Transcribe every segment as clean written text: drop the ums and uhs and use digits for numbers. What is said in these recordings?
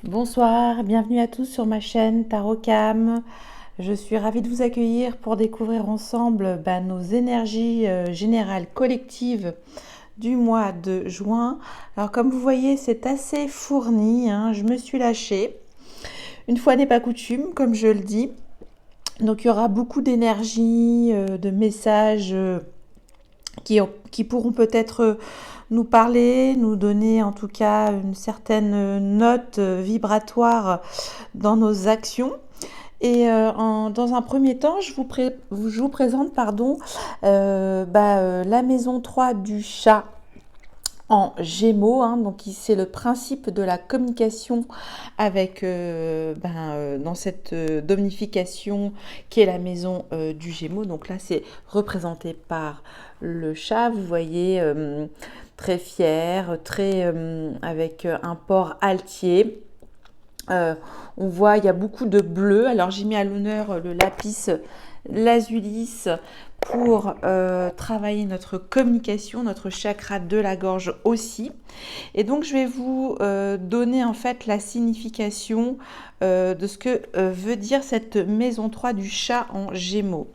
Bonsoir, bienvenue à tous sur ma chaîne Tarot-Cam. Je suis ravie de vous accueillir pour découvrir ensemble nos énergies générales collectives du mois de juin. Alors comme vous voyez, c'est assez fourni, hein, je me suis lâchée. Une fois n'est pas coutume, comme je le dis. Donc il y aura beaucoup d'énergie, de messages qui pourront peut-être nous parler, nous donner en tout cas une certaine note vibratoire dans nos actions. Et dans un premier temps, je vous présente la maison 3 du chat en Gémeaux, hein. Donc c'est le principe de la communication avec dans cette dominification qui est la maison du Gémeaux. Donc là c'est représenté par le chat, vous voyez, très fier, très avec un port altier. On voit il y a beaucoup de bleu. Alors j'ai mis à l'honneur le lapis lazuli pour travailler notre communication, notre chakra de la gorge aussi. Et donc je vais vous donner en fait la signification de ce que veut dire cette maison 3 du chat en Gémeaux.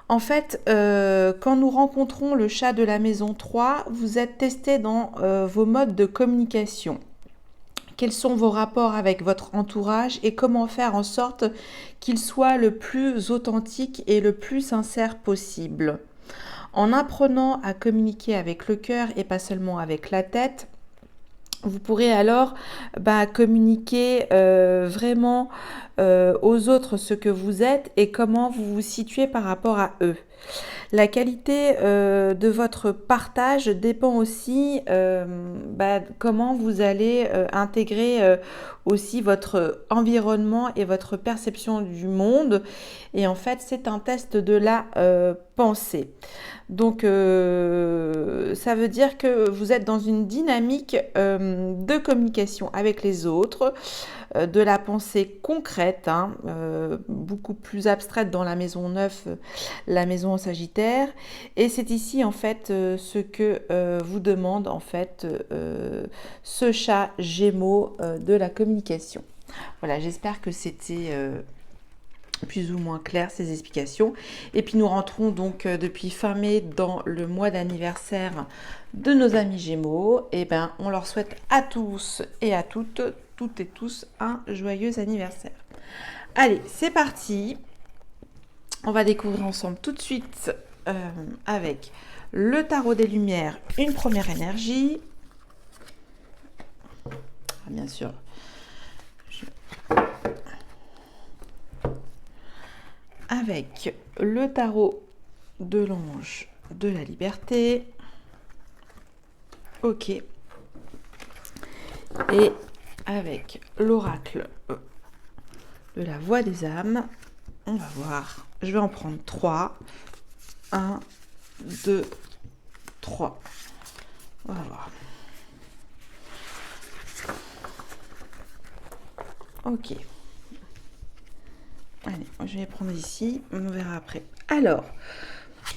En fait, quand nous rencontrons le chat de la maison 3, vous êtes testé dans vos modes de communication. Quels sont vos rapports avec votre entourage et comment faire en sorte qu'il soit le plus authentique et le plus sincère possible. En apprenant à communiquer avec le cœur et pas seulement avec la tête, vous pourrez alors communiquer vraiment aux autres ce que vous êtes et comment vous vous situez par rapport à eux. La qualité de votre partage dépend aussi comment vous allez intégrer aussi votre environnement et votre perception du monde. Et en fait, c'est un test de la pensée. Donc, ça veut dire que vous êtes dans une dynamique de communication avec les autres, de la pensée concrète, hein, beaucoup plus abstraite dans la maison 9, la maison en Sagittaire. Et c'est ici en fait ce que vous demande en fait ce chat Gémeaux de la communication. Voilà, j'espère que c'était plus ou moins clair ces explications. Et puis nous rentrons donc depuis fin mai dans le mois d'anniversaire de nos amis Gémeaux. Et on leur souhaite à tous et à toutes et tous un joyeux anniversaire. Allez, c'est parti. On va découvrir ensemble tout de suite avec le tarot des lumières, une première énergie. Bien sûr, avec le tarot de l'ange de la liberté. Ok. Et avec l'oracle de la voix des âmes, on va voir. Je vais en prendre 3. 1, 2, 3. On va voir. Ok. Allez, je vais prendre ici. On verra après. Alors,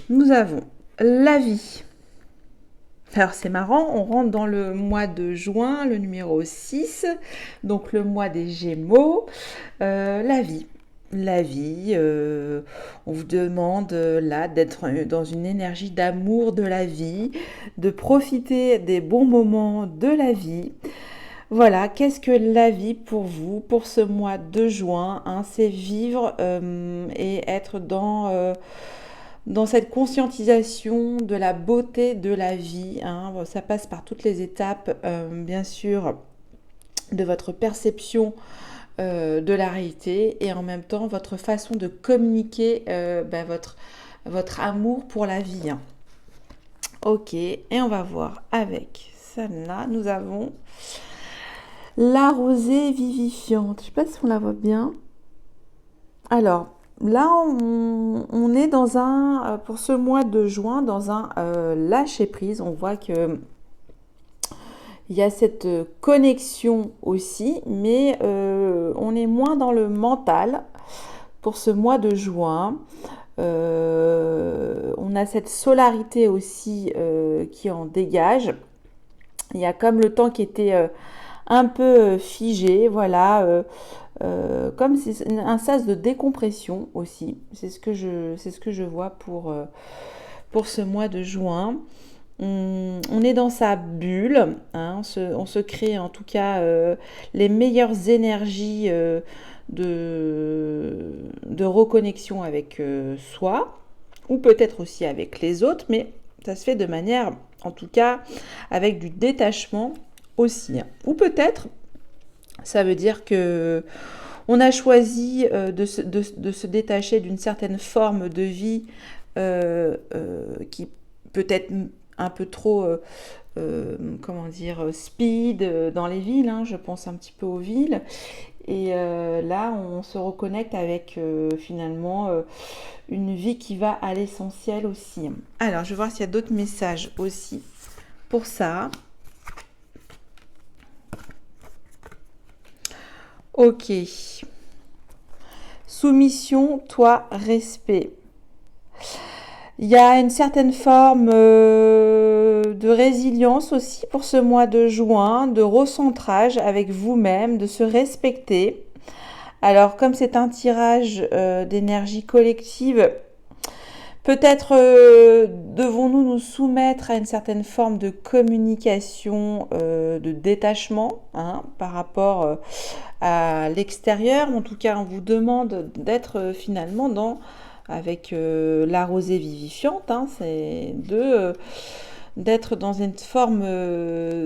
nous avons la vie. Alors c'est marrant, on rentre dans le mois de juin, le numéro 6, donc le mois des Gémeaux. La vie. La vie, on vous demande là d'être dans une énergie d'amour de la vie, de profiter des bons moments de la vie. Voilà, qu'est-ce que la vie pour vous, pour ce mois de juin, hein? C'est vivre et être dans cette conscientisation de la beauté de la vie, hein. Ça passe par toutes les étapes, bien sûr, de votre perception de la réalité et en même temps votre façon de communiquer votre amour pour la vie, hein. Ok, et on va voir avec celle-là, nous avons la rosée vivifiante. Je ne sais pas si on la voit bien. Alors, là, on est dans pour ce mois de juin, dans un lâcher-prise. On voit que il y a cette connexion aussi, mais on est moins dans le mental pour ce mois de juin. On a cette solarité aussi qui en dégage. Il y a comme le temps qui était un peu figé, voilà, comme c'est un sas de décompression aussi. C'est ce que je vois pour ce mois de juin. On est dans sa bulle, hein, on se crée en tout cas les meilleures énergies de reconnexion avec soi, ou peut-être aussi avec les autres, mais ça se fait de manière, en tout cas, avec du détachement aussi. Ou peut-être, ça veut dire que on a choisi de se détacher d'une certaine forme de vie qui peut être un peu trop, comment dire, speed dans les villes, hein, je pense un petit peu aux villes. Et là, on se reconnecte avec finalement une vie qui va à l'essentiel aussi. Alors, je vais voir s'il y a d'autres messages aussi pour ça. Ok. Soumission, toi, respect. Il y a une certaine forme de résilience aussi pour ce mois de juin, de recentrage avec vous-même, de se respecter. Alors, comme c'est un tirage d'énergie collective, peut-être devons-nous nous soumettre à une certaine forme de communication, de détachement, hein, par rapport à l'extérieur. En tout cas, on vous demande d'être finalement avec la rosée vivifiante, hein, c'est d'être dans une forme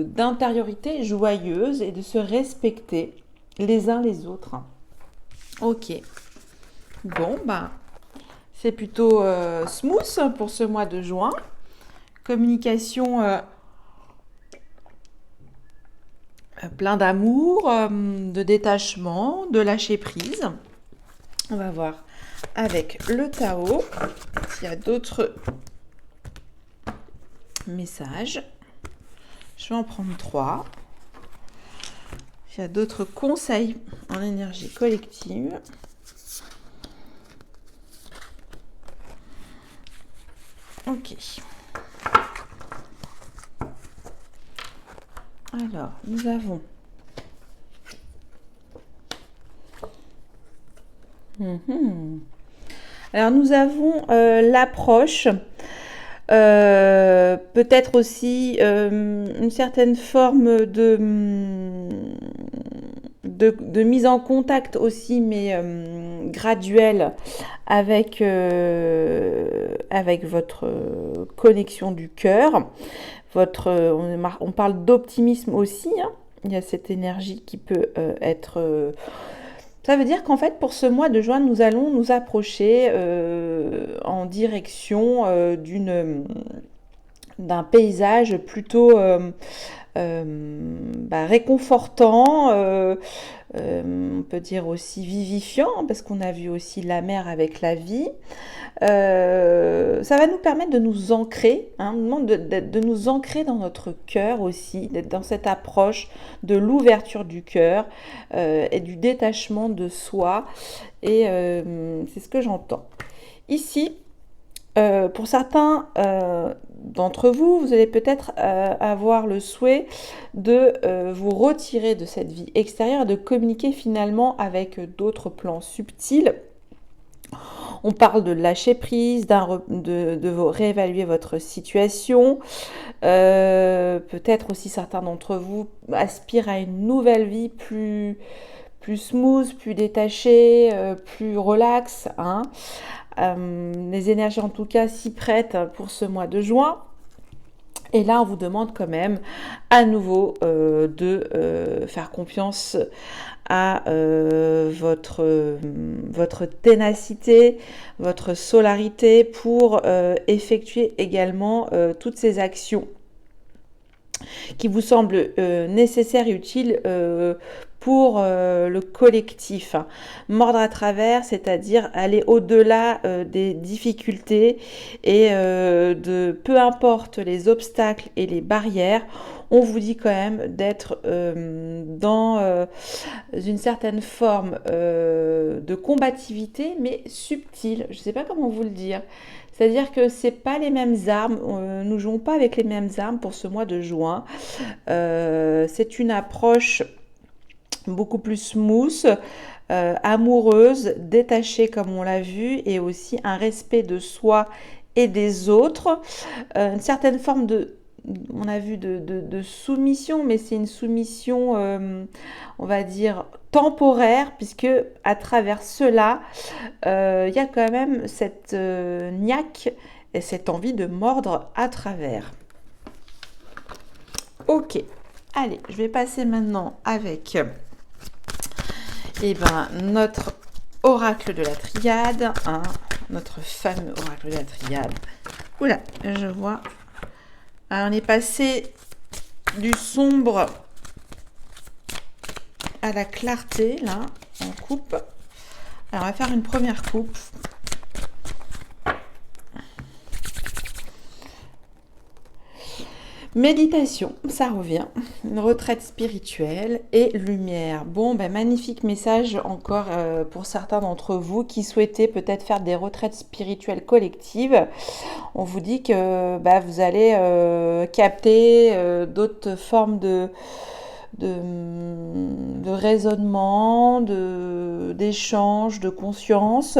d'intériorité joyeuse et de se respecter les uns les autres. Ok. Bon, bah, c'est plutôt smooth pour ce mois de juin. Communication plein d'amour, de détachement, de lâcher prise. On va voir avec le Tao s'il y a d'autres messages. Je vais en prendre 3. Il y a d'autres conseils en énergie collective. Ok. Alors, nous avons Alors, nous avons l'approche, peut-être aussi une certaine forme de mise en contact aussi, mais graduelle avec votre connexion du cœur. On parle d'optimisme aussi, hein. Il y a cette énergie qui peut être... ça veut dire qu'en fait, pour ce mois de juin, nous allons nous approcher en direction d'un paysage plutôt réconfortant, on peut dire aussi vivifiant, parce qu'on a vu aussi la mer avec la vie. Ça va nous permettre de nous ancrer, hein, de nous ancrer dans notre cœur aussi, d'être dans cette approche de l'ouverture du cœur et du détachement de soi. Et c'est ce que j'entends. Ici, pour certains d'entre vous, vous allez peut-être avoir le souhait de vous retirer de cette vie extérieure et de communiquer finalement avec d'autres plans subtils. On parle de lâcher prise, de réévaluer votre situation. Peut-être aussi certains d'entre vous aspirent à une nouvelle vie plus smooth, plus détachée, plus relax, hein. Les énergies en tout cas s'y prêtent pour ce mois de juin. Et là, on vous demande quand même à nouveau de faire confiance à votre ténacité, votre solarité pour effectuer également toutes ces actions qui vous semblent nécessaires et utiles pour le collectif. Mordre à travers, c'est-à-dire aller au-delà des difficultés et de peu importe les obstacles et les barrières, on vous dit quand même d'être dans une certaine forme de combativité, mais subtile. Je ne sais pas comment vous le dire. C'est-à-dire que c'est pas les mêmes armes, nous jouons pas avec les mêmes armes pour ce mois de juin. C'est une approche beaucoup plus smooth, amoureuse, détachée comme on l'a vu, et aussi un respect de soi et des autres, une certaine forme de, on a vu de soumission, mais c'est une soumission, on va dire, temporaire, puisque à travers cela, il y a quand même cette niaque et cette envie de mordre à travers. Ok, allez, je vais passer maintenant avec notre oracle de la triade, hein, notre fameux oracle de la triade. Oula, je vois. Alors, on est passé du sombre à la clarté, là, en coupe. Alors, on va faire une première coupe. Méditation, ça revient, une retraite spirituelle et lumière. Bon, magnifique message encore pour certains d'entre vous qui souhaitaient peut-être faire des retraites spirituelles collectives. On vous dit que vous allez capter d'autres formes de raisonnement, d'échange, de conscience,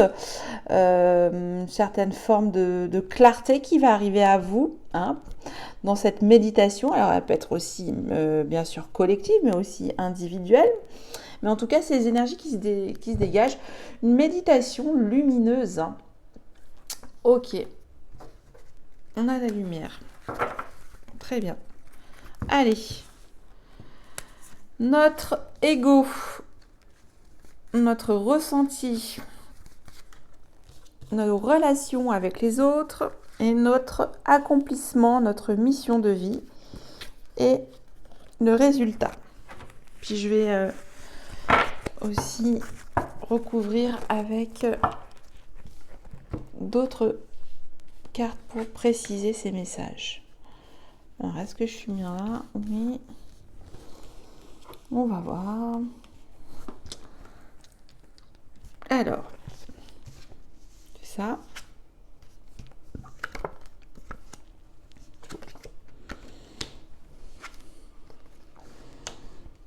une certaine forme de clarté qui va arriver à vous, hein, dans cette méditation. Alors elle peut être aussi bien sûr collective, mais aussi individuelle. Mais en tout cas, c'est les énergies qui se dégagent. Une méditation lumineuse. Hein. Ok. On a la lumière. Très bien. Allez. Notre ego, notre ressenti, nos relations avec les autres et notre accomplissement, notre mission de vie et le résultat. Puis je vais aussi recouvrir avec d'autres cartes pour préciser ces messages. Alors, est-ce que je suis bien là? Oui. On va voir. Alors, c'est ça.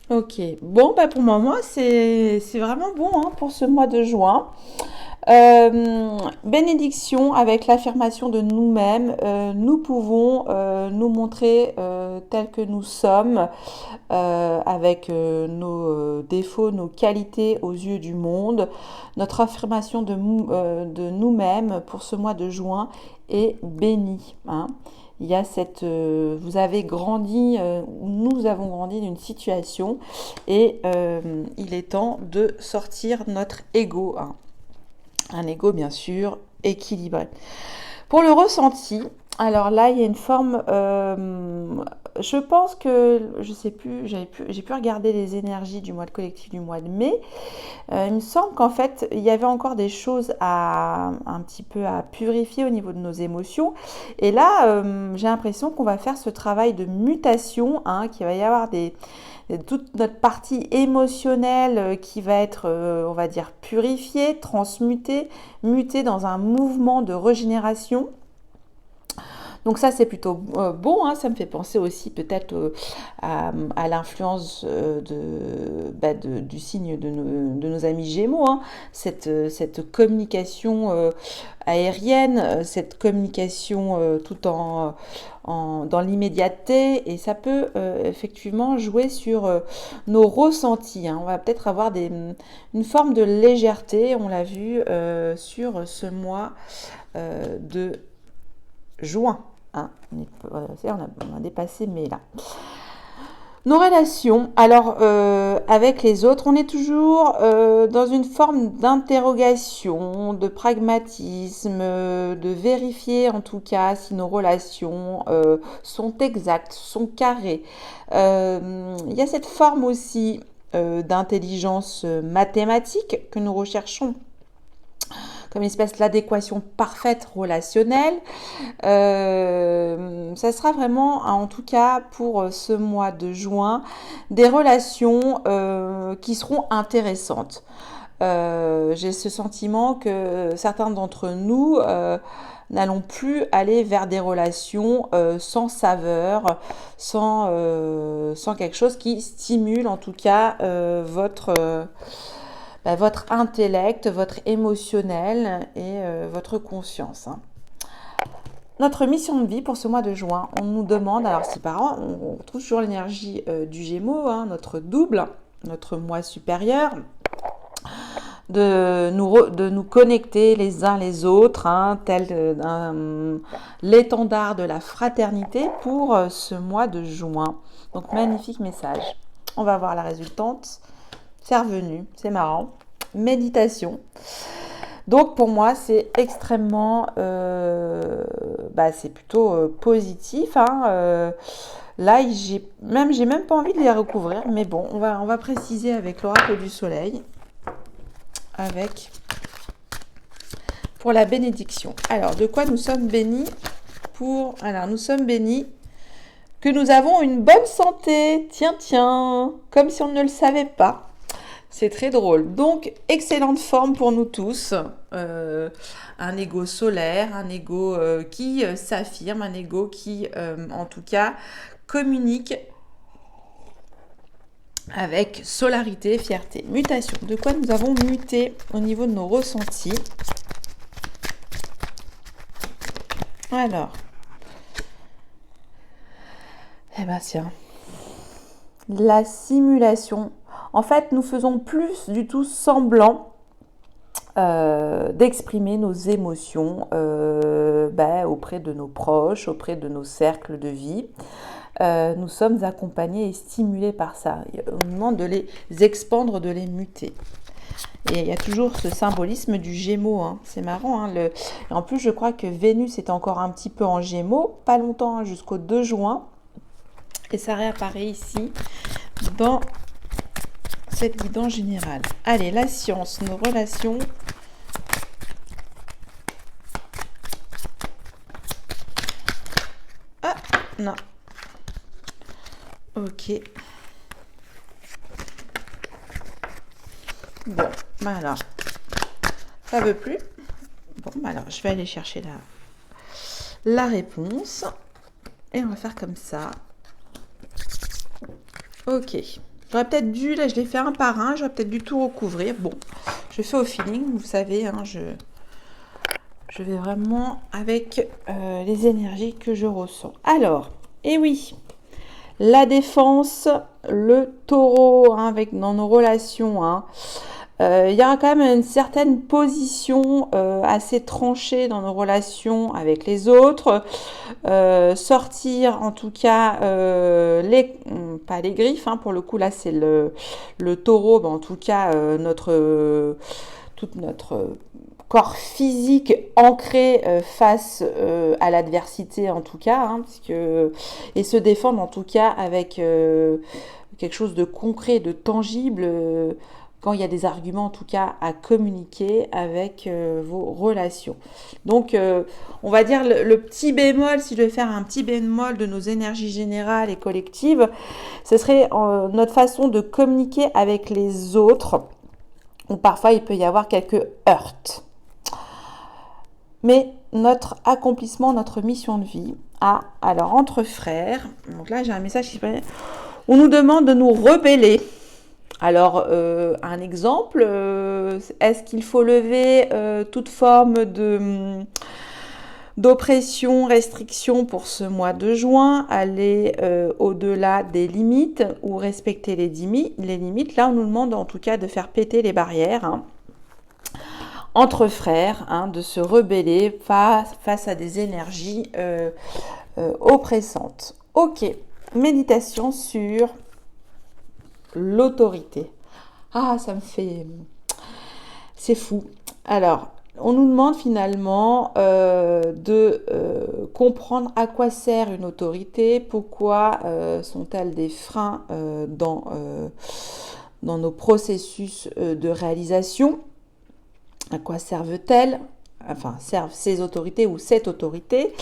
Ok, bon, pour moi, c'est vraiment bon hein, pour ce mois de juin. Bénédiction avec l'affirmation de nous-mêmes, nous pouvons nous montrer tels que nous sommes, avec nos défauts, nos qualités aux yeux du monde. Notre affirmation de nous-mêmes pour ce mois de juin est bénie. Hein. Il y a cette, vous avez grandi, nous avons grandi d'une situation et il est temps de sortir notre ego. Hein. Un ego bien sûr équilibré. Pour le ressenti, alors là il y a une forme, je pense que, je sais plus, j'ai pu regarder les énergies du mois de collectif du mois de mai. Il me semble qu'en fait il y avait encore des choses un petit peu à purifier au niveau de nos émotions. Et là j'ai l'impression qu'on va faire ce travail de mutation, hein, qu'il va y avoir toute notre partie émotionnelle qui va être, on va dire, purifiée, transmutée, mutée dans un mouvement de régénération. Donc ça, c'est plutôt bon, hein, ça me fait penser aussi peut-être à l'influence du signe de nos amis Gémeaux, hein, cette communication aérienne, cette communication tout dans l'immédiateté, et ça peut effectivement jouer sur nos ressentis. Hein. On va peut-être avoir une forme de légèreté, on l'a vu sur ce mois de juin. Hein. On a dépassé mai là. Nos relations, alors avec les autres, on est toujours dans une forme d'interrogation, de pragmatisme, de vérifier en tout cas si nos relations sont exactes, sont carrées. Il y a cette forme aussi d'intelligence mathématique que nous recherchons comme une espèce d'adéquation parfaite relationnelle. Ça sera vraiment, en tout cas pour ce mois de juin, des relations qui seront intéressantes. J'ai ce sentiment que certains d'entre nous n'allons plus aller vers des relations sans saveur, sans quelque chose qui stimule en tout cas votre intellect, votre émotionnel et votre conscience. Notre mission de vie pour ce mois de juin, on nous demande, alors si par an, on retrouve toujours l'énergie du Gémeaux, notre double, notre moi supérieur, de nous connecter les uns les autres, tel l'étendard de la fraternité pour ce mois de juin. Donc magnifique message. On va voir la résultante. C'est revenu, c'est marrant. Méditation. Donc pour moi c'est extrêmement, c'est plutôt positif. Là j'ai même pas envie de les recouvrir, mais bon, on va préciser avec l'oracle du soleil. Pour la bénédiction. Alors, de quoi nous sommes bénis Alors, nous sommes bénis que nous avons une bonne santé. Tiens, comme si on ne le savait pas. C'est très drôle. Donc, excellente forme pour nous tous. Un ego solaire, un ego qui s'affirme, un ego qui, en tout cas, communique avec solarité, fierté, mutation. De quoi nous avons muté au niveau de nos ressentis. Alors, tiens, la simulation. En fait, nous faisons plus du tout semblant d'exprimer nos émotions auprès de nos proches, auprès de nos cercles de vie. Nous sommes accompagnés et stimulés par ça. On nous demande de les expandre, de les muter. Et il y a toujours ce symbolisme du Gémeaux. C'est marrant. Et en plus, je crois que Vénus est encore un petit peu en Gémeaux, pas longtemps, jusqu'au 2 juin. Et ça réapparaît ici dans cette guidance générale. Allez, la science, nos relations. Ah, non. Ok. Bon, alors, ça veut plus. Bon, alors, je vais aller chercher la réponse. Et on va faire comme ça. Ok. J'aurais peut-être dû, là, je l'ai fait un par un, j'aurais peut-être dû tout recouvrir. Bon, je fais au feeling, vous savez, je vais vraiment avec les énergies que je ressens. Alors, oui. La défense, le taureau, dans nos relations, il y a quand même une certaine position assez tranchée dans nos relations avec les autres. Sortir, en tout cas, pas les griffes, pour le coup, là, c'est le taureau, en tout cas, toute notre corps physique ancré face à l'adversité en tout cas, et se défendre en tout cas avec quelque chose de concret, de tangible, quand il y a des arguments en tout cas à communiquer avec vos relations. Donc on va dire le petit bémol, si je devais faire un petit bémol de nos énergies générales et collectives, ce serait notre façon de communiquer avec les autres, où parfois il peut y avoir quelques heurts. Mais notre accomplissement, notre mission de vie, alors entre frères, donc là j'ai un message qui dit, on nous demande de nous rebeller. Alors un exemple, est-ce qu'il faut lever toute forme d'oppression, restriction pour ce mois de juin, aller au-delà des limites ou respecter les limites? Là on nous demande en tout cas de faire péter les barrières, entre frères, de se rebeller face à des énergies oppressantes. Ok, méditation sur l'autorité. Ça me fait... C'est fou. Alors, on nous demande finalement de comprendre à quoi sert une autorité, pourquoi sont-elles des freins dans nos processus de réalisation. À quoi servent-elles? Enfin, servent ces autorités ou cette autorité.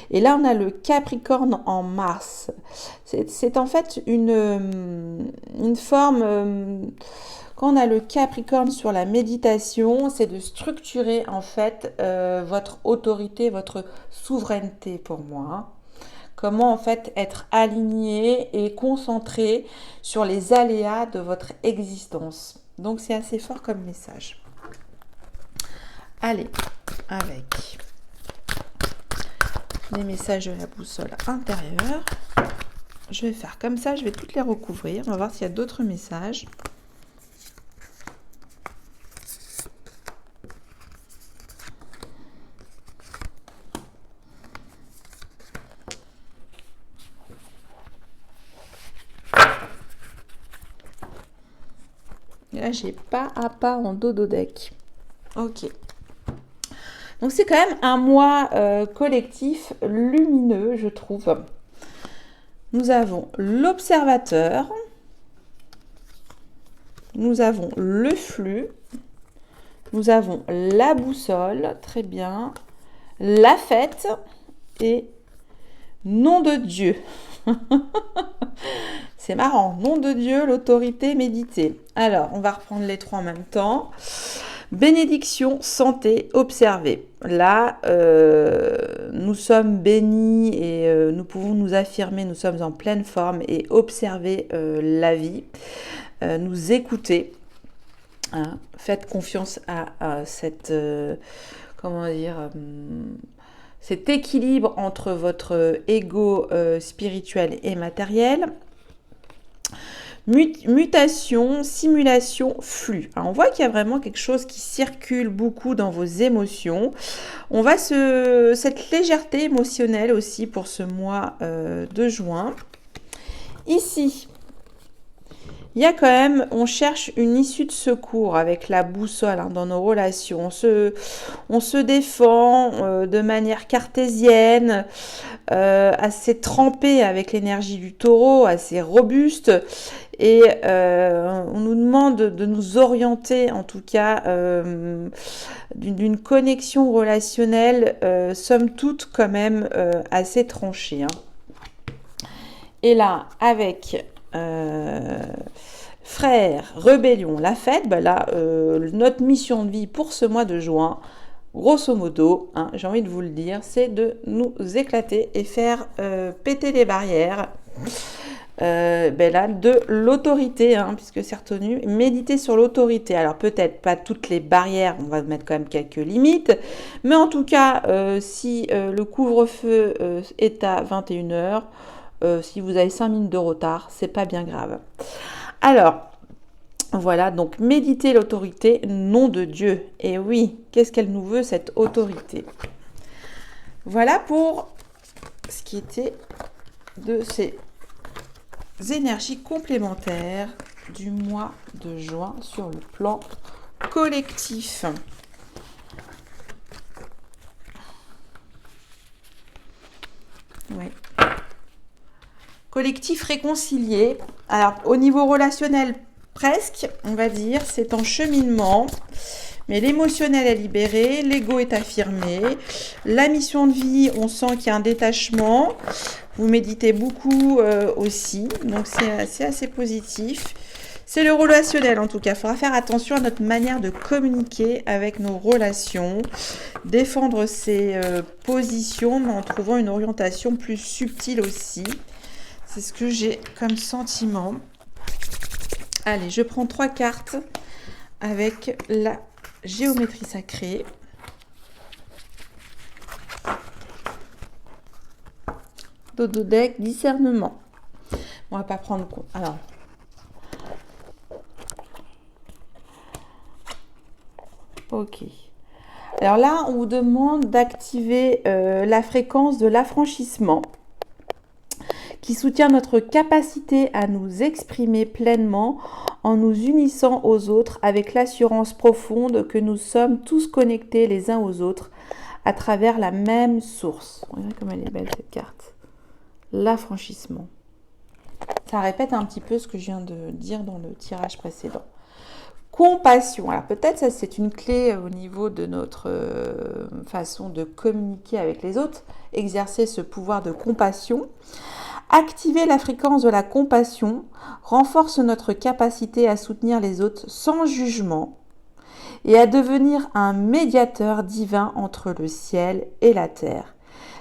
Et là, on a le Capricorne en Mars. C'est en fait une forme... quand on a le Capricorne sur la méditation, c'est de structurer en fait votre autorité, votre souveraineté pour moi. Hein. Comment en fait être aligné et concentré sur les aléas de votre existence. Donc c'est assez fort comme message. Allez, avec les messages de la boussole intérieure, je vais faire comme ça, je vais toutes les recouvrir. On va voir s'il y a d'autres messages. Et là, j'ai pas à pas en dododeck. Ok. Donc, c'est quand même un mois collectif lumineux, je trouve. Nous avons l'observateur. Nous avons le flux. Nous avons la boussole. Très bien. La fête. Et nom de Dieu. C'est marrant. Nom de Dieu, l'autorité, méditer. Alors, on va reprendre les trois en même temps. Bénédiction, santé, observer. Là, nous sommes bénis et nous pouvons nous affirmer, nous sommes en pleine forme et observer la vie, nous écouter. Hein. Faites confiance à cette, comment dire, cet équilibre entre votre ego spirituel et matériel. Mutation, simulation, flux. Alors, on voit qu'il y a vraiment quelque chose qui circule beaucoup dans vos émotions. On va cette légèreté émotionnelle aussi pour ce mois de juin. Ici, il y a quand même, on cherche une issue de secours avec la boussole hein, dans nos relations. On se défend de manière cartésienne, assez trempé avec l'énergie du taureau, assez robuste. Et on nous demande de nous orienter, en tout cas, d'une connexion relationnelle, somme toute, quand même, assez tranchée. Hein. Et là, avec frère, rébellion, la fête, ben là, notre mission de vie pour ce mois de juin, grosso modo, hein, j'ai envie de vous le dire, c'est de nous éclater et faire péter les barrières. Là, de l'autorité, hein, puisque c'est retenu, méditer sur l'autorité. Alors peut-être pas toutes les barrières, on va mettre quand même quelques limites, mais en tout cas, si le couvre-feu est à 21h, si vous avez 5 minutes de retard, c'est pas bien grave. Alors, voilà, donc méditer l'autorité, nom de Dieu. Et oui, qu'est-ce qu'elle nous veut, cette autorité? Voilà pour ce qui était de ces énergies complémentaires du mois de juin sur le plan collectif. Oui. Collectif réconcilié. Alors, au niveau relationnel, presque, on va dire, c'est en cheminement. Mais l'émotionnel est libéré, l'ego est affirmé. La mission de vie, on sent qu'il y a un détachement. Vous méditez beaucoup aussi, donc c'est assez positif. C'est le relationnel en tout cas. Il faudra faire attention à notre manière de communiquer avec nos relations. Défendre ses positions, mais en trouvant une orientation plus subtile aussi. C'est ce que j'ai comme sentiment. Allez, je prends 3 cartes avec la géométrie sacrée. Dododeck, discernement. On va pas prendre compte. Alors, ok. Alors là, on vous demande d'activer la fréquence de l'affranchissement qui soutient notre capacité à nous exprimer pleinement en nous unissant aux autres avec l'assurance profonde que nous sommes tous connectés les uns aux autres à travers la même source. Regardez comme elle est belle cette carte. L'affranchissement. Ça répète un petit peu ce que je viens de dire dans le tirage précédent. Compassion. Alors peut-être ça c'est une clé au niveau de notre façon de communiquer avec les autres. Exercer ce pouvoir de compassion. Activer la fréquence de la compassion renforce notre capacité à soutenir les autres sans jugement et à devenir un médiateur divin entre le ciel et la terre,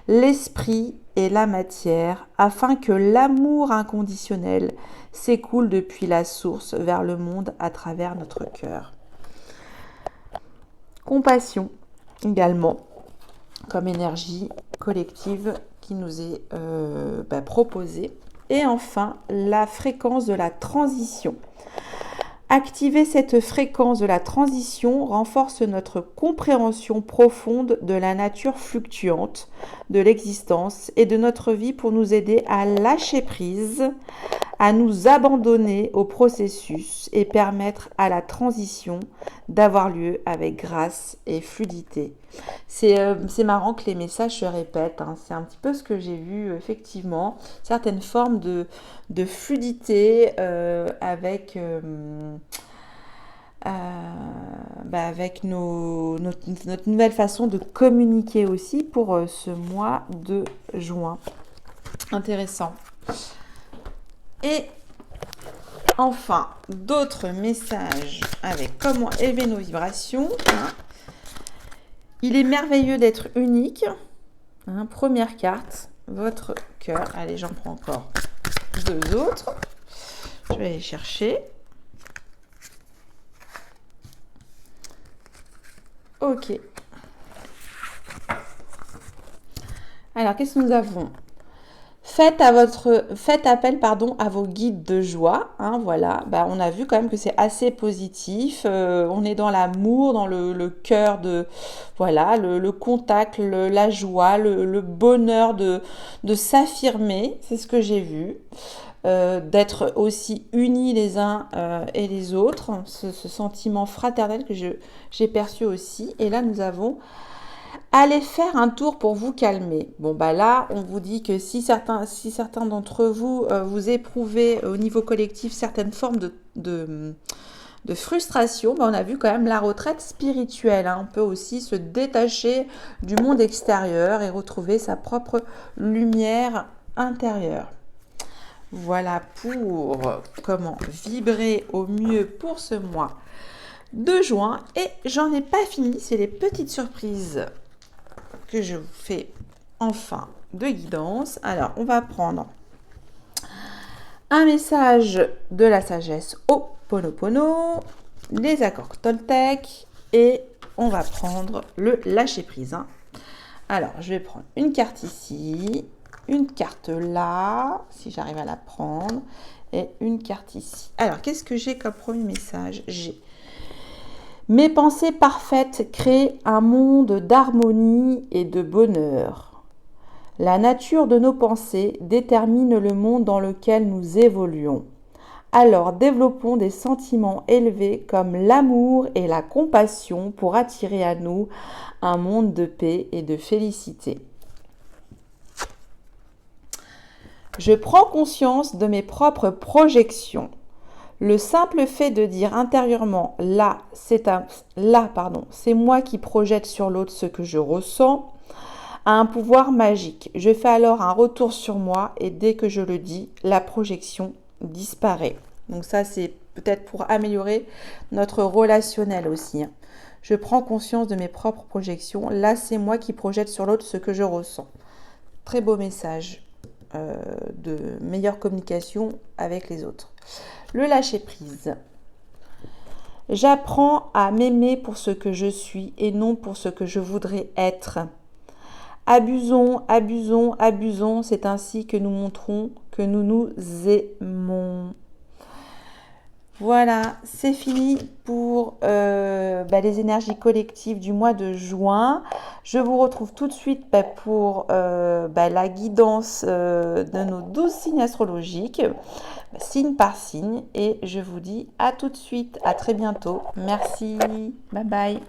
l'esprit et la matière, afin que l'amour inconditionnel s'écoule depuis la source vers le monde à travers notre cœur. Compassion également, comme énergie collective qui nous est proposée. Et enfin, la fréquence de la transition. Activer cette fréquence de la transition renforce notre compréhension profonde de la nature fluctuante de l'existence et de notre vie pour nous aider à lâcher prise, à nous abandonner au processus et permettre à la transition d'avoir lieu avec grâce et fluidité. C'est marrant que les messages se répètent, hein. C'est un petit peu ce que j'ai vu effectivement, certaines formes de fluidité avec notre nouvelle façon de communiquer aussi pour ce mois de juin. Intéressant. Et enfin, d'autres messages avec comment élever nos vibrations. Il est merveilleux d'être unique. Première carte, votre cœur. Allez, j'en prends encore 2 autres. Je vais aller chercher. Ok. Alors, qu'est-ce que nous avons ? Faites appel à vos guides de joie. Voilà, on a vu quand même que c'est assez positif. On est dans l'amour, dans le cœur de, voilà, le contact, la joie, le bonheur de s'affirmer. C'est ce que j'ai vu. D'être aussi unis les uns et les autres. Ce sentiment fraternel que j'ai perçu aussi. Et là, nous avons... Allez faire un tour pour vous calmer. Bon, là, on vous dit que si certains d'entre vous, vous éprouvez au niveau collectif certaines formes de frustration, on a vu quand même la retraite spirituelle. On peut aussi se détacher du monde extérieur et retrouver sa propre lumière intérieure. Voilà pour comment vibrer au mieux pour ce mois de juin. Et j'en ai pas fini, c'est les petites surprises que je vous fais en fin de guidance. Alors, on va prendre un message de la sagesse Ho'oponopono, les accords Toltec et on va prendre le lâcher prise. Alors, je vais prendre une carte ici, une carte là, si j'arrive à la prendre, et une carte ici. Alors, qu'est-ce que j'ai comme premier message ? J'ai mes pensées parfaites créent un monde d'harmonie et de bonheur. La nature de nos pensées détermine le monde dans lequel nous évoluons. Alors développons des sentiments élevés comme l'amour et la compassion pour attirer à nous un monde de paix et de félicité. Je prends conscience de mes propres projections. Le simple fait de dire intérieurement c'est moi qui projette sur l'autre ce que je ressens, a un pouvoir magique. Je fais alors un retour sur moi et dès que je le dis, la projection disparaît. Donc ça, c'est peut-être pour améliorer notre relationnel aussi. Je prends conscience de mes propres projections. Là, c'est moi qui projette sur l'autre ce que je ressens. Très beau message de meilleure communication avec les autres. Le lâcher prise. J'apprends à m'aimer pour ce que je suis et non pour ce que je voudrais être. Abusons, abusons, abusons, c'est ainsi que nous montrons que nous nous aimons. Voilà, c'est fini pour les énergies collectives du mois de juin. Je vous retrouve tout de suite pour la guidance de nos 12 signes astrologiques, signe par signe. Et je vous dis à tout de suite, à très bientôt. Merci, bye bye.